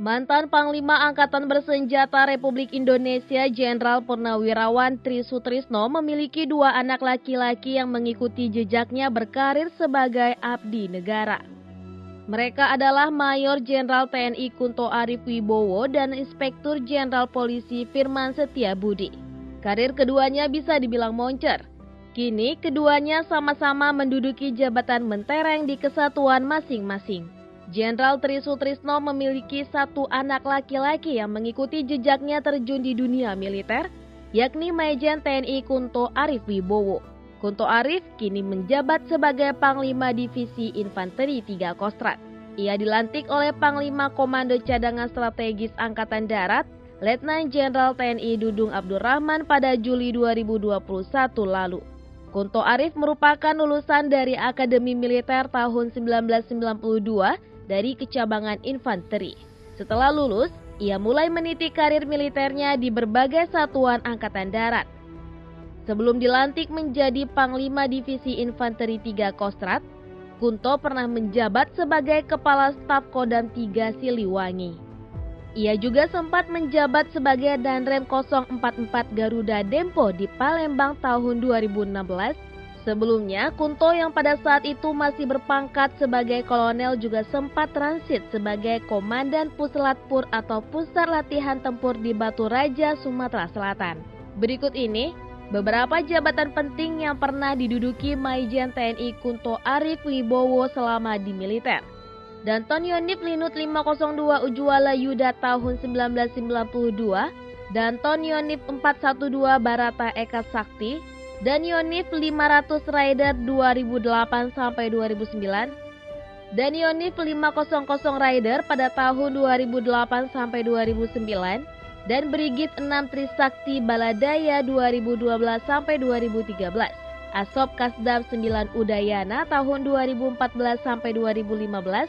Mantan Panglima Angkatan Bersenjata Republik Indonesia Jenderal Purnawirawan Tri Sutrisno memiliki dua anak laki-laki yang mengikuti jejaknya berkarir sebagai abdi negara. Mereka adalah Mayor Jenderal TNI Kunto Arif Wibowo dan Inspektur Jenderal Polisi Firman Setiabudi. Karir keduanya bisa dibilang moncer. Kini keduanya sama-sama menduduki jabatan mentereng di kesatuan masing-masing. Jenderal Tri Sutrisno memiliki satu anak laki-laki yang mengikuti jejaknya terjun di dunia militer, yakni Majen TNI Kunto Arif Wibowo. Kunto Arif kini menjabat sebagai Panglima Divisi Infanteri 3 Kostrat. Ia dilantik oleh Panglima Komando Cadangan Strategis Angkatan Darat, Letnan Jenderal TNI Dudung Abdurrahman pada Juli 2021 lalu. Kunto Arif merupakan lulusan dari Akademi Militer tahun 1992 dari kecabangan infanteri. Setelah lulus, ia mulai meniti karir militernya di berbagai satuan angkatan darat. Sebelum dilantik menjadi Panglima Divisi Infanteri 3 Kostrat, Kunto pernah menjabat sebagai Kepala Staf Kodam 3 Siliwangi. Ia juga sempat menjabat sebagai Danrem 044 Garuda Dempo di Palembang tahun 2016. Sebelumnya, Kunto yang pada saat itu masih berpangkat sebagai kolonel juga sempat transit sebagai Komandan Puslatpur atau Pusat Latihan Tempur di Batu Raja, Sumatera Selatan. Berikut ini beberapa jabatan penting yang pernah diduduki Majen TNI Kunto Arif Wibowo selama di militer. Danton Yonif Linut 502 Ujuala Yuda tahun 1992, Danton Yonif 412 Barata Eka Sakti, dan Yonif 500 Raider 2008 sampai 2009, dan Yonif 500 Raider pada tahun 2008 sampai 2009, dan Brigif 6 Trisakti Baladaya 2012 sampai 2013, Asop Kasdam 9 Udayana tahun 2014 sampai 2015,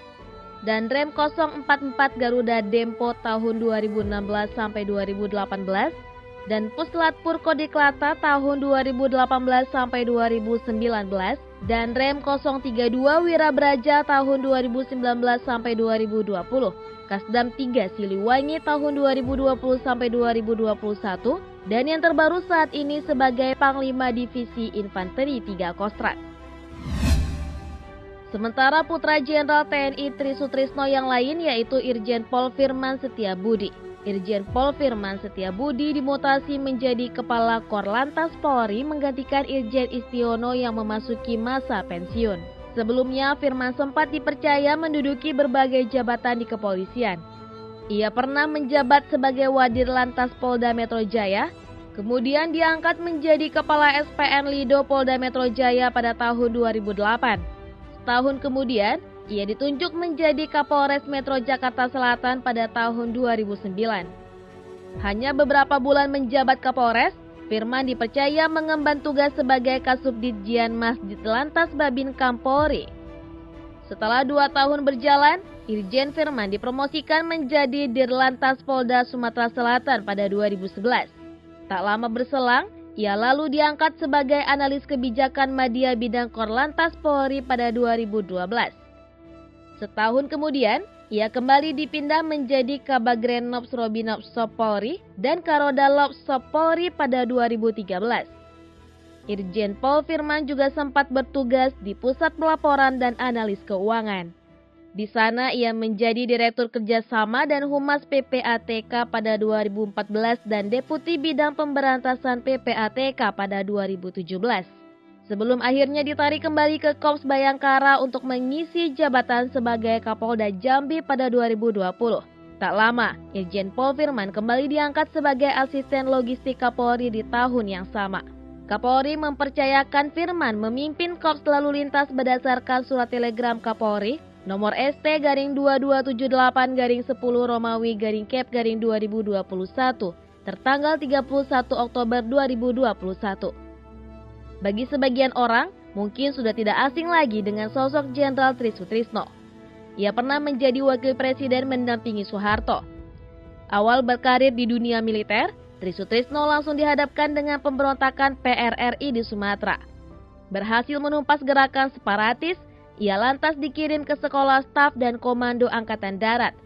dan Rem 044 Garuda Dempo tahun 2016 sampai 2018, dan Puslatpur Kodiklata tahun 2018 sampai 2019, dan Rem 032 Wirabraja tahun 2019 sampai 2020, Kasdam 3 Siliwangi tahun 2020 sampai 2021, dan yang terbaru saat ini sebagai Panglima Divisi Infanteri 3 Kostrat. Sementara putra Jenderal TNI Tri Sutrisno yang lain yaitu Irjen Pol Firman Setiabudi. Irjen Pol Firman Setiabudi dimutasi menjadi Kepala Korlantas Polri menggantikan Irjen Istiono yang memasuki masa pensiun. Sebelumnya, Firman sempat dipercaya menduduki berbagai jabatan di kepolisian. Ia pernah menjabat sebagai Wadir Lantas Polda Metro Jaya, kemudian diangkat menjadi Kepala SPN Lido Polda Metro Jaya pada tahun 2008. Setahun kemudian, ia ditunjuk menjadi Kapolres Metro Jakarta Selatan pada tahun 2009. Hanya beberapa bulan menjabat Kapolres, Firman dipercaya mengemban tugas sebagai Kasubditjen Masjid Lantas Babin Polri. Setelah 2 tahun berjalan, Irjen Firman dipromosikan menjadi Dirlantas Polda Sumatera Selatan pada 2011. Tak lama berselang, ia lalu diangkat sebagai analis kebijakan Madya Bidang Korlantas Polri pada 2012. Setahun kemudian, ia kembali dipindah menjadi Kabagren-Nops Robinops Polri dan Karodalops Polri pada 2013. Irjen Pol Firman juga sempat bertugas di Pusat Pelaporan dan Analis Keuangan. Di sana ia menjadi Direktur Kerjasama dan Humas PPATK pada 2014 dan Deputi Bidang Pemberantasan PPATK pada 2017. Sebelum akhirnya ditarik kembali ke Korps Bayangkara untuk mengisi jabatan sebagai Kapolda Jambi pada 2020. Tak lama, Irjen Pol Firman kembali diangkat sebagai Asisten Logistik Kapolri di tahun yang sama. Kapolri mempercayakan Firman memimpin Korps Lalu Lintas berdasarkan surat telegram Kapolri nomor ST-2278-10 Romawi-Kep-2021 tertanggal 31 Oktober 2021. Bagi sebagian orang, mungkin sudah tidak asing lagi dengan sosok Jenderal Tri Sutrisno. Ia pernah menjadi wakil presiden mendampingi Soeharto. Awal berkarir di dunia militer, Tri Sutrisno langsung dihadapkan dengan pemberontakan PRRI di Sumatera. Berhasil menumpas gerakan separatis, ia lantas dikirim ke Sekolah Staf dan Komando Angkatan Darat.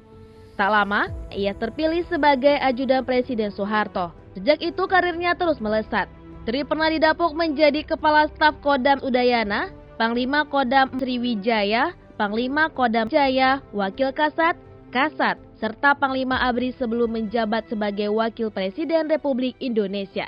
Tak lama, ia terpilih sebagai ajudan Presiden Soeharto. Sejak itu karirnya terus melesat. Tri pernah didapuk menjadi Kepala Staf Kodam Udayana, Panglima Kodam Sriwijaya, Panglima Kodam Jaya, Wakil Kasat, serta Panglima ABRI sebelum menjabat sebagai Wakil Presiden Republik Indonesia.